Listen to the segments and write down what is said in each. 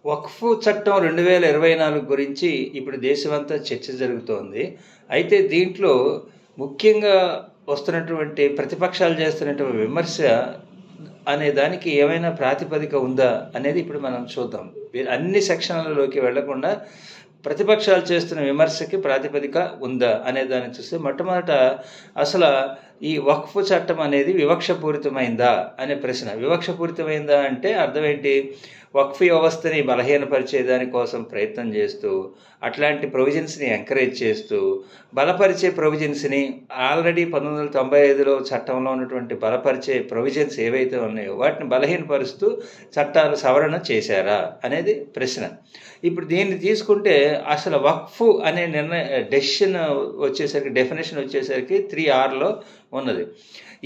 వక్ఫ్ చట్టం 2024 గురించి ఇప్పుడు దేశమంతా చర్చ జరుగుతోంది. అయితే దీంట్లో ముఖ్యంగా వస్తున్నటువంటి ప్రతిపక్షాలు చేస్తున్నటువంటి విమర్శ అనే దానికి ఏమైనా ప్రాతిపదిక ఉందా అనేది ఇప్పుడు మనం చూద్దాం. అన్ని సెక్షన్లలోకి వెళ్లకుండా ప్రతిపక్షాలు చేస్తున్న విమర్శకి ప్రాతిపదిక ఉందా అనే దాన్ని చూస్తే మొట్టమొదట అసలు ఈ వక్ఫ్ చట్టం అనేది వివక్షపూరితమైందా అనే ప్రశ్న. వివక్షపూరితమైందా అంటే అర్థం ఏంటి? వక్ఫ్ వ్యవస్థని బలహీనపరిచే దానికోసం ప్రయత్నం చేస్తూ, అట్లాంటి ప్రొవిజన్స్ని ఎంకరేజ్ చేస్తూ, బలపరిచే ప్రొవిజన్స్ని ఆల్రెడీ 1995లో చట్టంలో ఉన్నటువంటి బలపరిచే ప్రొవిజన్స్ ఏవైతే ఉన్నాయో వాటిని బలహీనపరుస్తూ చట్టాలు సవరణ చేశారా అనేది ప్రశ్న. ఇప్పుడు దీన్ని తీసుకుంటే అసలు వక్ఫ్ అనే డెఫినేషన్ వచ్చేసరికి 3Rలో ఉన్నది.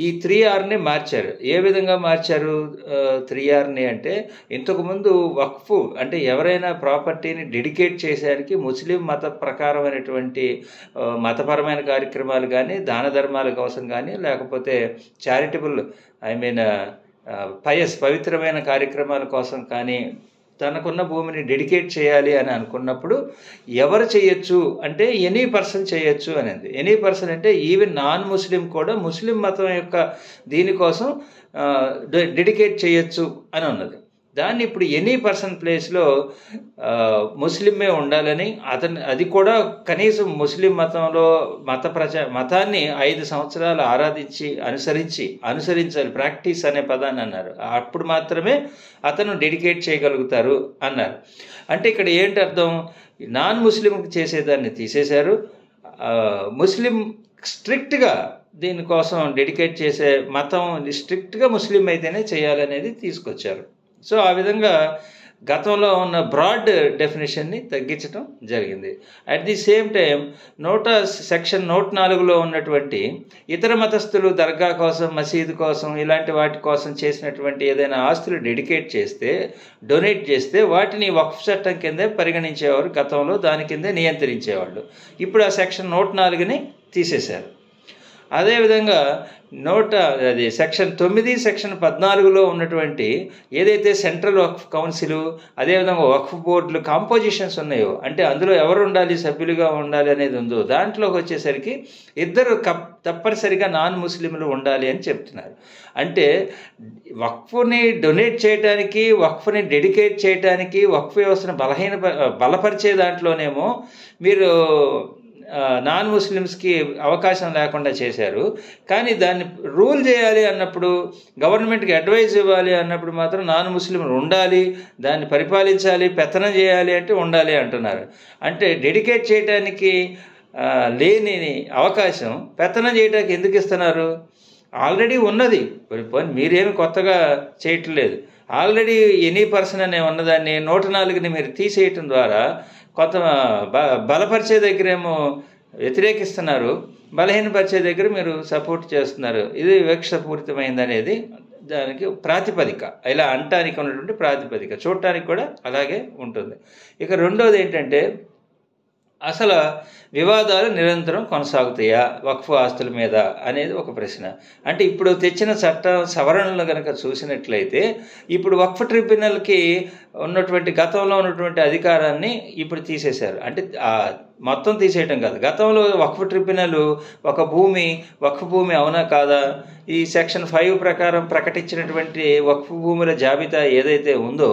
ఈ 3Rని మార్చారు. ఏ విధంగా మార్చారు 3Rని అంటే, ఇంతకుముందు వక్ఫ్ అంటే ఎవరైనా ప్రాపర్టీని డెడికేట్ చేసేసరికి ముస్లిం మత ప్రకారమైనటువంటి మతపరమైన కార్యక్రమాలు కానీ, దాన ధర్మాల కోసం కానీ, లేకపోతే చారిటబుల్ పవిత్రమైన కార్యక్రమాల కోసం కానీ తనకున్న భూమిని డెడికేట్ చేయాలి అని అనుకున్నప్పుడు ఎవరు చేయొచ్చు అంటే ఎనీ పర్సన్ చేయొచ్చు అనేది. ఎనీ పర్సన్ అంటే ఈవెన్ నాన్ ముస్లిం కూడా ముస్లిం మతం యొక్క దీనికోసం డెడికేట్ చేయొచ్చు అని ఉన్నది. దాన్ని ఇప్పుడు ఎనీ పర్సన్ ప్లేస్లో ముస్లిమే ఉండాలని అది కూడా కనీసం ముస్లిం మతంలో మతాన్ని 5 సంవత్సరాలు ఆరాధించి అనుసరించాలి, ప్రాక్టీస్ అనే పదాన్ని అన్నారు. అప్పుడు మాత్రమే అతను డెడికేట్ చేయగలుగుతారు అన్నారు. అంటే ఇక్కడ ఏంటి అర్థం? నాన్ ముస్లింకి చేసేదాన్ని తీసేశారు. ముస్లిం స్ట్రిక్ట్గా దీనికోసం డెడికేట్ చేసే మతం స్ట్రిక్ట్గా ముస్లిం అయితేనే చేయాలనేది తీసుకొచ్చారు. సో ఆ విధంగా గతంలో ఉన్న బ్రాడ్ డెఫినేషన్ని తగ్గించడం జరిగింది. At the same time section 104లో ఉన్నటువంటి ఇతర మతస్థులు దర్గా కోసం, మసీదు కోసం, ఇలాంటి వాటి కోసం చేసినటువంటి ఏదైనా ఆస్తులు డొనేట్ చేస్తే వాటిని వక్ఫ్ చట్టం కిందే పరిగణించేవారు. గతంలో దాని కిందే నియంత్రించేవాళ్ళు. ఇప్పుడు ఆ సెక్షన్ 104ని తీసేశారు. అదేవిధంగా సెక్షన్ 9, సెక్షన్ 14లో ఉన్నటువంటి ఏదైతే సెంట్రల్ వక్ఫ్ కౌన్సిల్, అదేవిధంగా వక్ఫ్ బోర్డులు కాంపోజిషన్స్ ఉన్నాయో, అంటే అందులో ఎవరు ఉండాలి, సభ్యులుగా ఉండాలి అనేది ఉందో, దాంట్లోకి వచ్చేసరికి ఇద్దరు తప్పనిసరిగా నాన్ ముస్లింలు ఉండాలి అని చెప్తున్నారు. అంటే వక్ఫ్ని డొనేట్ చేయడానికి, వక్ఫ్ని డెడికేట్ చేయడానికి, వక్ఫ్ వ్యవస్థను బలపరిచే దాంట్లోనేమో మీరు నాన్ ముస్లిమ్స్కి అవకాశం లేకుండా చేశారు. కానీ దాన్ని రూల్ చేయాలి అన్నప్పుడు, గవర్నమెంట్కి అడ్వైజ్ ఇవ్వాలి అన్నప్పుడు మాత్రం నాన్ ముస్లింలు ఉండాలి, దాన్ని పరిపాలించాలి, పెత్తనం చేయాలి అంటే ఉండాలి అంటున్నారు. అంటే డెడికేట్ చేయడానికి లేని అవకాశం పెత్తనం చేయడానికి ఎందుకు ఇస్తున్నారు? ఆల్రెడీ ఉన్నది. మీరేమి కొత్తగా చేయట్లేదు. ఆల్రెడీ ఎనీ పర్సన్ అనే ఉన్నదాన్ని 104ని మీరు తీసేయటం ద్వారా కొంత బలపరిచే దగ్గరేమో వ్యతిరేకిస్తున్నారు, బలహీనపరిచే దగ్గర మీరు సపోర్ట్ చేస్తున్నారు. ఇది వివక్షపూరితమైంది అనేది దానికి ప్రాతిపదిక. ఇలా అంటానికి ఉన్నటువంటి ప్రాతిపదిక చూడటానికి కూడా అలాగే ఉంటుంది. ఇక రెండోది ఏంటంటే, అసలు వివాదాలు నిరంతరం కొనసాగుతాయా వక్ఫ్ ఆస్తుల మీద అనేది ఒక ప్రశ్న. అంటే ఇప్పుడు తెచ్చిన చట్ట సవరణలు కనుక చూసినట్లయితే, ఇప్పుడు వక్ఫ్ ట్రిబ్యునల్కి ఉన్నటువంటి గతంలో ఉన్నటువంటి అధికారాన్ని ఇప్పుడు తీసేశారు. అంటే మొత్తం తీసేయటం కాదు, గతంలో వక్ఫ్ ట్రిబ్యునల్ వక్ఫ్ భూమి అవునా కాదా, ఈ సెక్షన్ 5 ప్రకారం ప్రకటించినటువంటి వక్ఫ్ భూముల జాబితా ఏదైతే ఉందో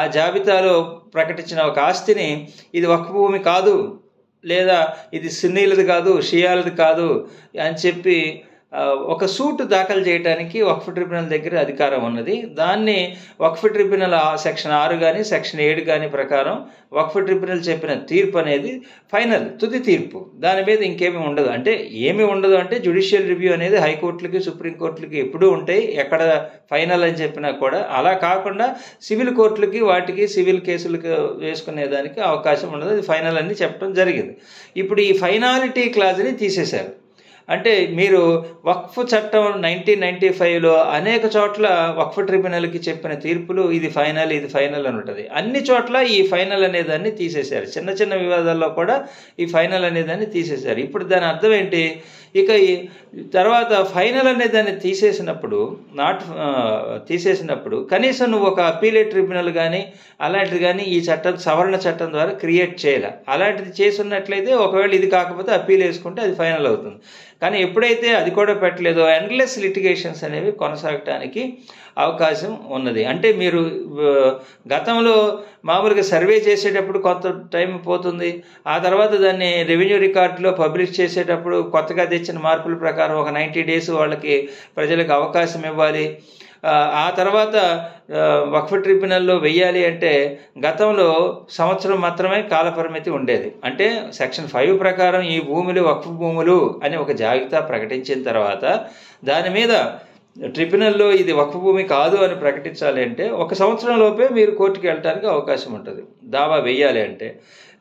ఆ జాబితాలో ప్రకటించిన ఒక ఆస్తిని ఇది వక్ఫ్ భూమి కాదు, లేదా ఇది సున్నీలది కాదు, షియాలది కాదు అని చెప్పి ఒక సూట్ దాఖలు చేయడానికి వక్ఫ్ ట్రిబ్యునల్ దగ్గర అధికారం ఉన్నది. దాన్ని వక్ఫ్ ట్రిబ్యునల్ సెక్షన్ 6 కానీ సెక్షన్ 7 కానీ ప్రకారం వక్ఫ్ ట్రిబ్యునల్ చెప్పిన తీర్పు అనేది ఫైనల్, తుది తీర్పు. దాని మీద ఇంకేమీ ఉండదు. అంటే ఏమి ఉండదు అంటే జ్యుడిషియల్ రివ్యూ అనేది హైకోర్టులకి, సుప్రీంకోర్టులకి ఎప్పుడూ ఉంటాయి, ఎక్కడ ఫైనల్ అని చెప్పినా కూడా. అలా కాకుండా సివిల్ కోర్టులకి, వాటికి సివిల్ కేసులకి వేసుకునేదానికి అవకాశం ఉండదు. అది ఫైనల్ అని చెప్పడం జరిగింది. ఇప్పుడు ఈ ఫైనాలిటీ క్లాజ్ని తీసేశారు. అంటే మీరు వక్ఫ్ చట్టం 1995లో అనేక చోట్ల వక్ఫ్ ట్రిబ్యునల్కి చెప్పిన తీర్పులు ఇది ఫైనల్ అని ఉంటుంది. అన్ని చోట్ల ఈ ఫైనల్ అనేదాన్ని తీసేశారు. చిన్న చిన్న వివాదాల్లో కూడా ఈ ఫైనల్ అనేదాన్ని తీసేశారు. ఇప్పుడు దాని అర్థం ఏంటి? ఇక తర్వాత ఫైనల్ అనే దాన్ని తీసేసినప్పుడు కనీసం నువ్వు ఒక అప్పీలేట్ ట్రిబ్యునల్ కానీ అలాంటిది కానీ ఈ చట్టం సవరణ చట్టం ద్వారా క్రియేట్ చేయాలి. అలాంటిది చేసున్నట్లయితే ఒకవేళ ఇది కాకపోతే అప్పీల్ వేసుకుంటే అది ఫైనల్ అవుతుంది. కానీ ఎప్పుడైతే అది కూడా పెట్టలేదో ఎండ్లెస్ లిటిగేషన్స్ అనేవి కొనసాగటానికి అవకాశం ఉన్నది. అంటే మీరు గతంలో మామూలుగా సర్వే చేసేటప్పుడు కొంత టైం పోతుంది, ఆ తర్వాత దాన్ని రెవెన్యూ రికార్డులో పబ్లిష్ చేసేటప్పుడు కొత్తగా తెచ్చిన మార్పుల ప్రకారం ఒక 90 days వాళ్ళకి ప్రజలకు అవకాశం ఇవ్వాలి. ఆ తర్వాత వక్ఫ్ ట్రిబ్యునల్లో వెయ్యాలి అంటే గతంలో సంవత్సరం మాత్రమే కాలపరిమితి ఉండేది. అంటే సెక్షన్ 5 ప్రకారం ఈ భూములు వక్ఫ్ భూములు అని ఒక జాబితా ప్రకటించిన తర్వాత దాని మీద ట్రిబ్యునల్లో ఇది వక్ఫ్ భూమి కాదు అని ప్రకటించాలి అంటే 1 సంవత్సరం లోపే మీరు కోర్టుకి వెళ్ళడానికి అవకాశం ఉంటుంది. దావా వెయ్యాలి అంటే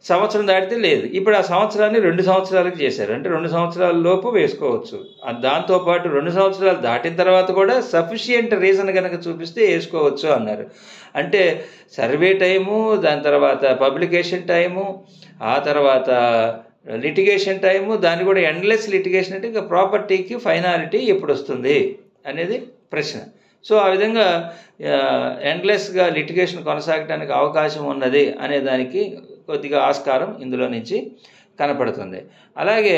సంవత్సరం దాటితే లేదు. ఇప్పుడు ఆ సంవత్సరాన్ని 2 సంవత్సరాలకు చేశారు. అంటే 2 సంవత్సరాల లోపు వేసుకోవచ్చు. దాంతోపాటు 2 సంవత్సరాలు దాటిన తర్వాత కూడా సఫిషియంట్ రీజన్ కనుక చూపిస్తే వేసుకోవచ్చు అన్నారు. అంటే సర్వే టైము, దాని తర్వాత పబ్లికేషన్ టైము, ఆ తర్వాత లిటిగేషన్ టైము, దాన్ని కూడా ఎండ్లెస్ లిటిగేషన్ అంటే ఇక ప్రాపర్టీకి ఫైనాలిటీ ఎప్పుడు వస్తుంది అనేది ప్రశ్న. సో ఆ విధంగా ఎండ్లెస్గా లిటిగేషన్ కొనసాగడానికి అవకాశం ఉన్నది అనే దానికి కొద్దిగా ఆస్కారం ఇందులో నుంచి కనపడుతుంది. అలాగే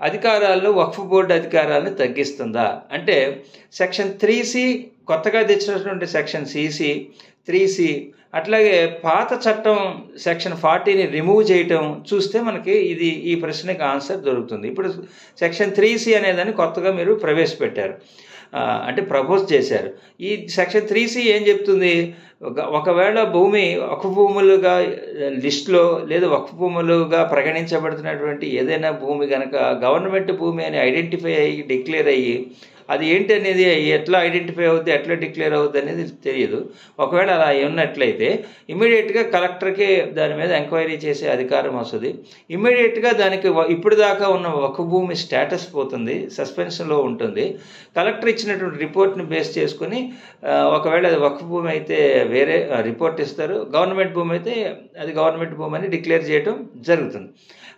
అధికారాల్లో వక్ఫ్ బోర్డు అధికారాలను తగ్గిస్తుందా అంటే సెక్షన్ 3C కొత్తగా తెచ్చినటువంటి సెక్షన్ 3C అట్లాగే పాత చట్టం సెక్షన్ 40ని రిమూవ్ చేయటం చూస్తే మనకి ఈ ప్రశ్నకి ఆన్సర్ దొరుకుతుంది. ఇప్పుడు సెక్షన్ 3C అనేదాన్ని కొత్తగా మీరు ప్రవేశపెట్టారు, అంటే ప్రపోజ్ చేశారు. ఈ సెక్షన్ 3C ఏం చెప్తుంది, ఒకవేళ భూమి వక్ఫ్ భూములుగా లిస్టులో లేదా వక్ఫ్ భూములుగా పరిగణించబడుతున్నటువంటి ఏదైనా భూమి కనుక గవర్నమెంట్ భూమి అని ఐడెంటిఫై అయ్యి డిక్లేర్ అయ్యి అది ఏంటి అనేది ఎట్లా ఐడెంటిఫై అవుద్ది, ఎట్లా డిక్లేర్ అవుద్ది అనేది తెలియదు. ఒకవేళ అలా ఉన్నట్లయితే ఇమ్మీడియట్గా కలెక్టర్కి దాని మీద ఎంక్వైరీ చేసే అధికారం వస్తుంది. ఇమ్మీడియట్గా దానికి ఇప్పుడు దాకా ఉన్న వక్ఫ్ భూమి స్టేటస్ పోతుంది, సస్పెన్షన్లో ఉంటుంది. కలెక్టర్ ఇచ్చినటువంటి రిపోర్ట్ని బేస్ చేసుకుని ఒకవేళ అది వక్ఫ్ భూమి అయితే వేరే రిపోర్ట్ ఇస్తారు, గవర్నమెంట్ భూమి అయితే అది గవర్నమెంట్ భూమి అని డిక్లేర్ చేయడం జరుగుతుంది.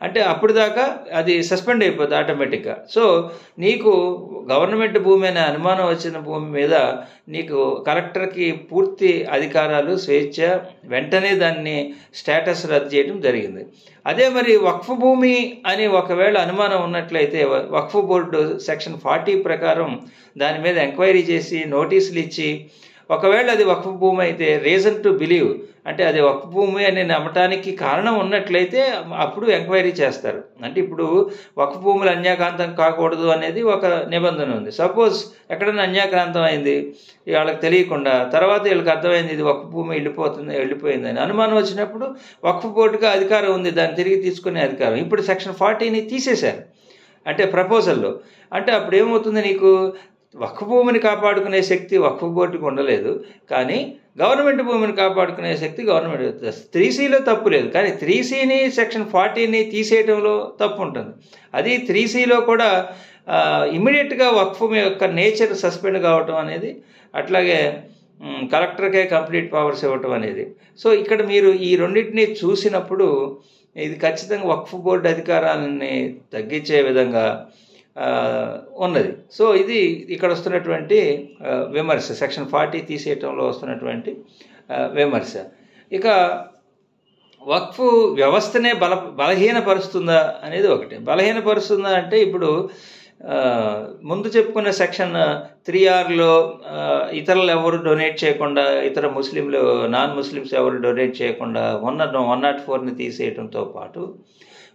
అంటే అప్పుడు దాకా అది సస్పెండ్ అయిపోతుంది ఆటోమేటిక్గా. సో నీకు గవర్నమెంట్ భూమి అనే అనుమానం వచ్చిన భూమి మీద నీకు కలెక్టర్కి పూర్తి అధికారాలు, స్వేచ్ఛ, వెంటనే దాన్ని స్టేటస్ రద్దు చేయడం జరిగింది. అదే మరి వక్ఫ్ భూమి అని ఒకవేళ అనుమానం ఉన్నట్లయితే వక్ఫ్ బోర్డు సెక్షన్ 40 ప్రకారం దాని మీద ఎంక్వైరీ చేసి నోటీసులు ఇచ్చి ఒకవేళ అది వక్ఫ్ భూమి అయితే రీజన్ టు బిలీవ్ అంటే అది వక్ఫ్ భూమి అని నమ్మటానికి కారణం ఉన్నట్లయితే అప్పుడు ఎంక్వైరీ చేస్తారు. అంటే ఇప్పుడు వక్ఫ్ భూములు అన్యాక్రాంతం కాకూడదు అనేది ఒక నిబంధన ఉంది. సపోజ్ ఎక్కడైనా అన్యాక్రాంతం అయింది వాళ్ళకి తెలియకుండా, తర్వాత వీళ్ళకి అర్థమైంది ఇది వక్ఫ్ భూమి వెళ్ళిపోయిందని అనుమానం వచ్చినప్పుడు వక్ఫ్ బోర్డుగా అధికారం ఉంది దాన్ని తిరిగి తీసుకునే అధికారం. ఇప్పుడు సెక్షన్ 40ని తీసేశారు అంటే ప్రపోజల్లో. అంటే అప్పుడు ఏమవుతుంది, నీకు వక్ఫ్ భూమిని కాపాడుకునే శక్తి వక్ఫ్ బోర్డుకి ఉండలేదు, కానీ గవర్నమెంట్ భూమిని కాపాడుకునే శక్తి గవర్నమెంట్. 3Cలో తప్పు లేదు, కానీ 3Cని సెక్షన్ 40ని తీసేయడంలో తప్పు ఉంటుంది. అది 3Cలో కూడా ఇమ్మీడియట్గా వక్ఫ్ యొక్క నేచర్ సస్పెండ్ కావటం అనేది, అట్లాగే కలెక్టర్కే కంప్లీట్ పవర్స్ ఇవ్వటం అనేది. సో ఇక్కడ మీరు ఈ రెండింటినీ చూసినప్పుడు ఇది ఖచ్చితంగా వక్ఫ్ బోర్డు అధికారాలని తగ్గించే విధంగా ఉన్నది. సో ఇది ఇక్కడ వస్తున్నటువంటి విమర్శ, సెక్షన్ 40 తీసేయటంలో వస్తున్నటువంటి విమర్శ. ఇక వక్ఫ్ వ్యవస్థనే బలహీనపరుస్తుందా అనేది ఒకటి. బలహీనపరుస్తుందా అంటే ఇప్పుడు ముందు చెప్పుకున్న సెక్షన్ 3Rలో ఇతరులు ఎవరు డొనేట్ చేయకుండా, ఇతర ముస్లింలు నాన్ ముస్లిమ్స్ ఎవరు డొనేట్ చేయకుండా 104ని తీసేయడంతో పాటు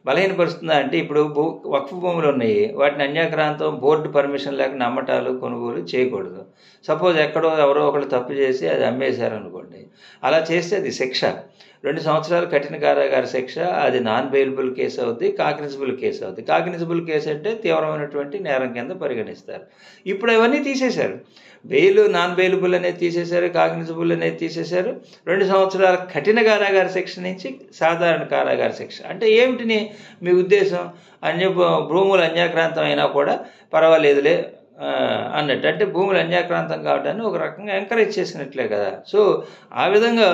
బలహీనపరుస్తుందా అంటే ఇప్పుడు వక్ఫ్ భూములు ఉన్నాయి, వాటిని అన్యాక్రాంతం బోర్డు పర్మిషన్ లేకుండా అమ్మటాలు కొనుగోలు చేయకూడదు. సపోజ్ ఎక్కడో ఎవరో ఒకళ్ళు తప్పు చేసి అది అమ్మేశారనుకోండి, అలా చేస్తే అది శిక్ష 2 సంవత్సరాలు కఠిన కారాగార శిక్ష. అది నాన్ బెయిలబుల్ కేసు అవుద్ది, కాగ్నిజబుల్ కేసు అవుద్ది. కాగ్నిజబుల్ కేసు అంటే తీవ్రమైనటువంటి నేరం కింద పరిగణిస్తారు. ఇప్పుడు అవన్నీ తీసేశారు, బెయిల్ నాన్ బెయిలబుల్ అనేది తీసేశారు, కాగ్నిజబుల్ అనేది తీసేశారు. 2 సంవత్సరాల కఠిన కారాగార శిక్ష నుంచి సాధారణ కారాగార శిక్ష. అంటే ఏమిటిని మీ ఉద్దేశం, భూములు అన్యాక్రాంతం అయినా కూడా పర్వాలేదులే అన్నట్టు. అంటే భూములు అన్యాక్రాంతం కావడాన్ని ఒక రకంగా ఎంకరేజ్ చేసినట్లే కదా. సో ఆ విధంగా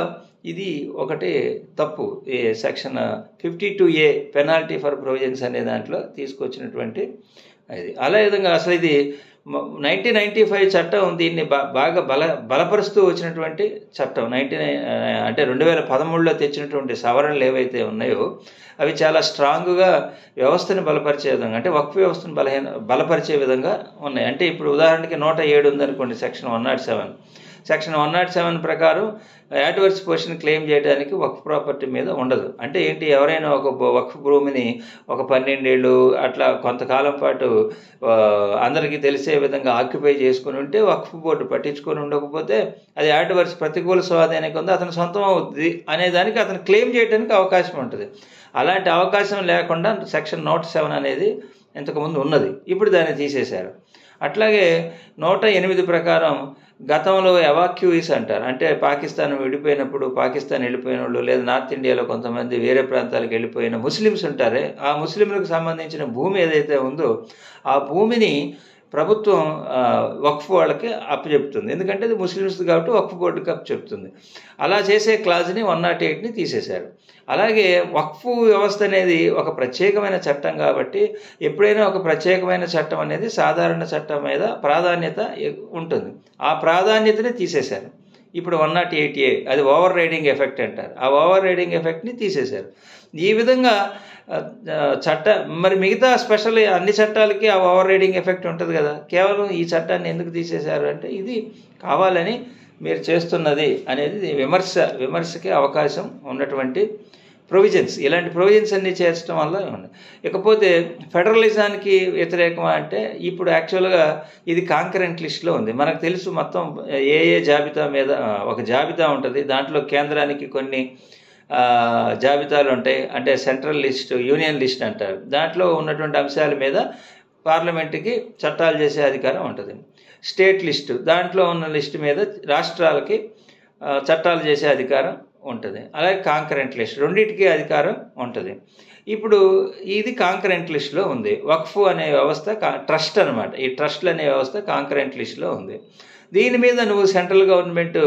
ఇది ఒకటి తప్పు. ఈ section 52A penalty for provisions అనే దాంట్లో తీసుకొచ్చినటువంటి అది అలా విధంగా అసలు ఇది 1995 చట్టం దీన్ని బాగా బలపరుస్తూ వచ్చినటువంటి చట్టం. అంటే 2013లో తెచ్చినటువంటి సవరణలు ఏవైతే ఉన్నాయో అవి చాలా స్ట్రాంగ్గా వ్యవస్థని బలపరిచే విధంగా, అంటే వక్ఫ్ వ్యవస్థను బలపరిచే విధంగా ఉన్నాయి. అంటే ఇప్పుడు ఉదాహరణకి 107 ఉందనుకోండి, సెక్షన్ 107. సెక్షన్ 107 ప్రకారం యాడ్వర్స్ పొజిషన్ క్లెయిమ్ చేయడానికి వక్ఫ్ ప్రాపర్టీ మీద ఉండదు. అంటే ఏంటి, ఎవరైనా ఒక వక్ఫ్ భూమిని ఒక 12 ఏళ్ళు అట్లా కొంతకాలం పాటు అందరికీ తెలిసే విధంగా ఆక్యుపై చేసుకుని ఉంటే వక్ఫ్ బోర్డు పట్టించుకొని ఉండకపోతే అది యాడ్వర్స్ ప్రతికూల స్వాధీనానికి ఉంది, అతని సొంతం అవుతుంది అనే దానికి అతను క్లెయిమ్ చేయడానికి అవకాశం ఉంటుంది. అలాంటి అవకాశం లేకుండా సెక్షన్ 107 అనేది ఇంతకుముందు ఉన్నది, ఇప్పుడు దాన్ని తీసేశారు. అట్లాగే 108 ప్రకారం గతంలో ఎవాక్యూయిస్ అంటారు, అంటే పాకిస్తాన్ విడిపోయినప్పుడు పాకిస్తాన్ వెళ్ళిపోయిన వాళ్ళు, లేదా నార్త్ ఇండియాలో కొంతమంది వేరే ప్రాంతాలకు వెళ్ళిపోయిన ముస్లిమ్స్ ఉంటారే, ఆ ముస్లింలకు సంబంధించిన భూమి ఏదైతే ఉందో ఆ భూమిని ప్రభుత్వం వక్ఫ్ వాళ్ళకి అప్పచెప్తుంది. ఎందుకంటే అది ముస్లిమ్స్ కాబట్టి వక్ఫ్ బోర్డుకి అప్పచెప్తుంది. అలా చేసే క్లాజ్ని 108ని తీసేశారు. అలాగే వక్ఫ్ వ్యవస్థ అనేది ఒక ప్రత్యేకమైన చట్టం కాబట్టి ఎప్పుడైనా ఒక ప్రత్యేకమైన చట్టం అనేది సాధారణ చట్టం మీద ప్రాధాన్యత ఉంటుంది. ఆ ప్రాధాన్యతని తీసేశారు. ఇప్పుడు 108A అది ఓవర్ రైడింగ్ ఎఫెక్ట్ అంటారు. ఆ ఓవర్ రైడింగ్ ఎఫెక్ట్ని తీసేశారు. ఈ విధంగా మరి మిగతా స్పెషల్ అన్ని చట్టాలకి ఆ ఓవర్ రైడింగ్ ఎఫెక్ట్ ఉంటుంది కదా, కేవలం ఈ చట్టాన్ని ఎందుకు తీసేశారు అంటే ఇది కావాలని మీరు చేస్తున్నది అనేది విమర్శకి అవకాశం ఉన్నటువంటి ప్రొవిజన్స్. ఇలాంటి ప్రొవిజన్స్ అన్నీ చేర్చడం వల్ల ఉన్నాయి. ఇకపోతే ఫెడరలిజానికి వ్యతిరేకమా అంటే ఇప్పుడు యాక్చువల్గా ఇది కాంకరెంట్ లిస్ట్లో ఉంది. మనకు తెలుసు మొత్తం ఏ జాబితా మీద ఒక జాబితా ఉంటుంది, దాంట్లో కేంద్రానికి కొన్ని జాబితాలు ఉంటాయి, అంటే సెంట్రల్ లిస్ట్, యూనియన్ లిస్ట్ అంటారు. దాంట్లో ఉన్నటువంటి అంశాల మీద పార్లమెంటుకి చట్టాలు చేసే అధికారం ఉంటుంది. స్టేట్ లిస్టు, దాంట్లో ఉన్న లిస్టు మీద రాష్ట్రాలకి చట్టాలు చేసే అధికారం ఉంటుంది. అలాగే కాంకరెంట్ లిస్ట్, రెండింటికి అధికారం ఉంటుంది. ఇప్పుడు ఇది కాంకరెంట్ లిస్టులో ఉంది. వక్ఫ్ అనే వ్యవస్థ ట్రస్ట్ అనమాట. ఈ ట్రస్ట్లు అనే వ్యవస్థ కాంకరెంట్ లిస్టులో ఉంది. దీని మీద నువ్వు సెంట్రల్ గవర్నమెంట్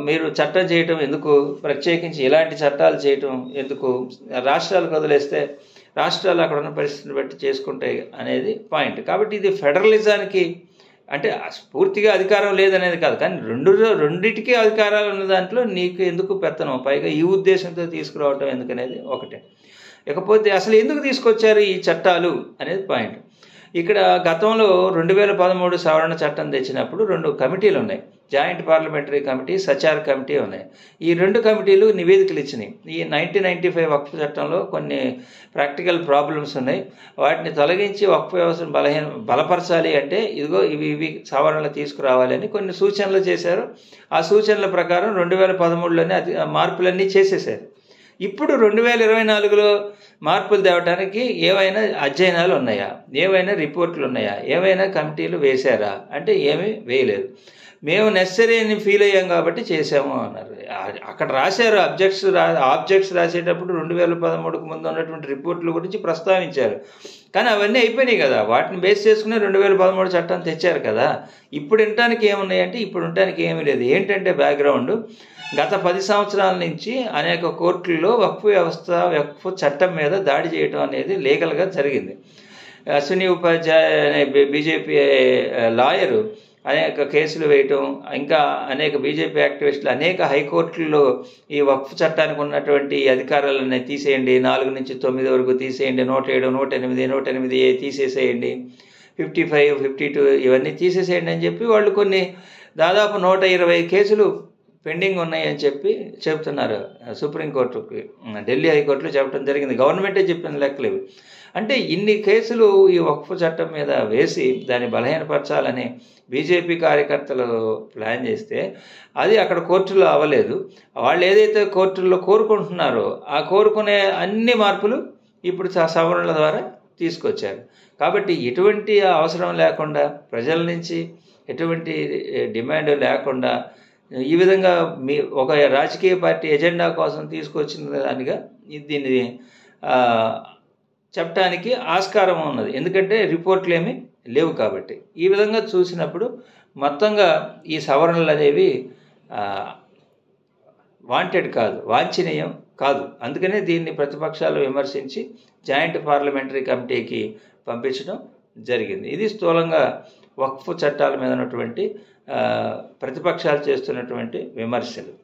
మీరు చట్టం చేయటం ఎందుకు, ప్రత్యేకించి ఇలాంటి చట్టాలు చేయటం ఎందుకు, రాష్ట్రాలకు వదిలేస్తే రాష్ట్రాలు అక్కడ ఉన్న పరిస్థితిని బట్టి చేసుకుంటాయి అనేది పాయింట్. కాబట్టి ఇది ఫెడరలిజానికి అంటే పూర్తిగా అధికారం లేదనేది కాదు, కానీ రెండింటికి అధికారాలు ఉన్న దాంట్లో నీకు ఎందుకు పెత్తనం, పైగా ఈ ఉద్దేశంతో తీసుకురావటం ఎందుకనేది ఒకటే. ఇకపోతే అసలు ఎందుకు తీసుకొచ్చారు ఈ చట్టాలు అనేది పాయింట్. ఇక్కడ గతంలో 2013 సవరణ చట్టం తెచ్చినప్పుడు 2 కమిటీలు ఉన్నాయి. Joint parliamentary committee, Sachar committee ఉన్నాయి. ఈ 2 కమిటీలు నివేదికలు ఇచ్చినాయి. ఈ 1995 వక్ఫ్ చట్టంలో కొన్ని ప్రాక్టికల్ ప్రాబ్లమ్స్ ఉన్నాయి, వాటిని తొలగించి వక్ఫ్ వ్యవస్థను బలపరచాలి అంటే ఇదిగో ఇవి సవరణలు తీసుకురావాలి అని కొన్ని సూచనలు చేశారు. ఆ సూచనల ప్రకారం 2013లోనే మార్పులన్నీ చేసేశారు. ఇప్పుడు 2024లో మార్పులు తేవడానికి ఏవైనా అధ్యయనాలు ఉన్నాయా, ఏవైనా రిపోర్ట్లు ఉన్నాయా, ఏవైనా కమిటీలు వేశారా అంటే ఏమీ వేయలేదు. మేము నెసరీ అని ఫీల్ అయ్యాం కాబట్టి చేసాము అన్నారు. అక్కడ రాశారు, ఆబ్జెక్ట్స్ రాసేటప్పుడు 2013కు ముందు ఉన్నటువంటి రిపోర్ట్ల గురించి ప్రస్తావించారు. కానీ అవన్నీ అయిపోయినాయి కదా, వాటిని బేస్ చేసుకుని 2013 చట్టం తెచ్చారు కదా. ఇప్పుడు వినటానికి ఏమున్నాయంటే ఇప్పుడు ఉండటానికి ఏమీ లేదు. ఏంటంటే బ్యాక్గ్రౌండ్, గత 10 సంవత్సరాల నుంచి అనేక కోర్టుల్లో వక్ఫ్ వ్యవస్థ, వక్ఫ్ చట్టం మీద దాడి చేయడం అనేది లీగల్గా జరిగింది. అశ్విని ఉపాధ్యాయ అనే బీజేపీ లాయరు అనేక కేసులు వేయటం, ఇంకా అనేక బీజేపీ యాక్టివిస్టులు అనేక హైకోర్టుల్లో ఈ వక్ఫ్ చట్టానికి ఉన్నటువంటి అధికారాలన్నీ తీసేయండి, 4 నుంచి 9 వరకు తీసేయండి, 107, 108, 108A తీసేసేయండి, 55, 52 ఇవన్నీ తీసేసేయండి అని చెప్పి వాళ్ళు కొన్ని దాదాపు 120 కేసులు పెండింగ్ ఉన్నాయని చెప్తున్నారు సుప్రీంకోర్టుకి, ఢిల్లీ హైకోర్టులో చెప్పడం జరిగింది. గవర్నమెంటే చెప్పిన లెక్కలు ఇవి. అంటే ఇన్ని కేసులు ఈ వక్ఫ్ చట్టం మీద వేసి దాన్ని బలహీనపరచాలని బీజేపీ కార్యకర్తలు ప్లాన్ చేస్తే అది అక్కడ కోర్టులో అవ్వలేదు. వాళ్ళు ఏదైతే కోర్టుల్లో కోరుకుంటున్నారో ఆ కోరుకునే అన్ని మార్పులు ఇప్పుడు సవరణల ద్వారా తీసుకొచ్చారు. కాబట్టి ఎటువంటి అవసరం లేకుండా, ప్రజల నుంచి ఎటువంటి డిమాండ్ లేకుండా ఈ విధంగా ఒక రాజకీయ పార్టీ ఎజెండా కోసం తీసుకొచ్చిన దానిగా దీన్ని చెప్పడానికి ఆస్కారం ఉన్నది. ఎందుకంటే రిపోర్ట్లు ఏమీ లేవు కాబట్టి. ఈ విధంగా చూసినప్పుడు మొత్తంగా ఈ సవరణలు అనేవి వాంటెడ్ కాదు, వాంఛనీయం కాదు. అందుకనే దీన్ని ప్రతిపక్షాలు విమర్శించి జాయింట్ పార్లమెంటరీ కమిటీకి పంపించడం జరిగింది. ఇది స్థూలంగా వక్ఫ్ చట్టాల మీద ఉన్నటువంటి ప్రతిపక్షాలు చేస్తున్నటువంటి విమర్శలు.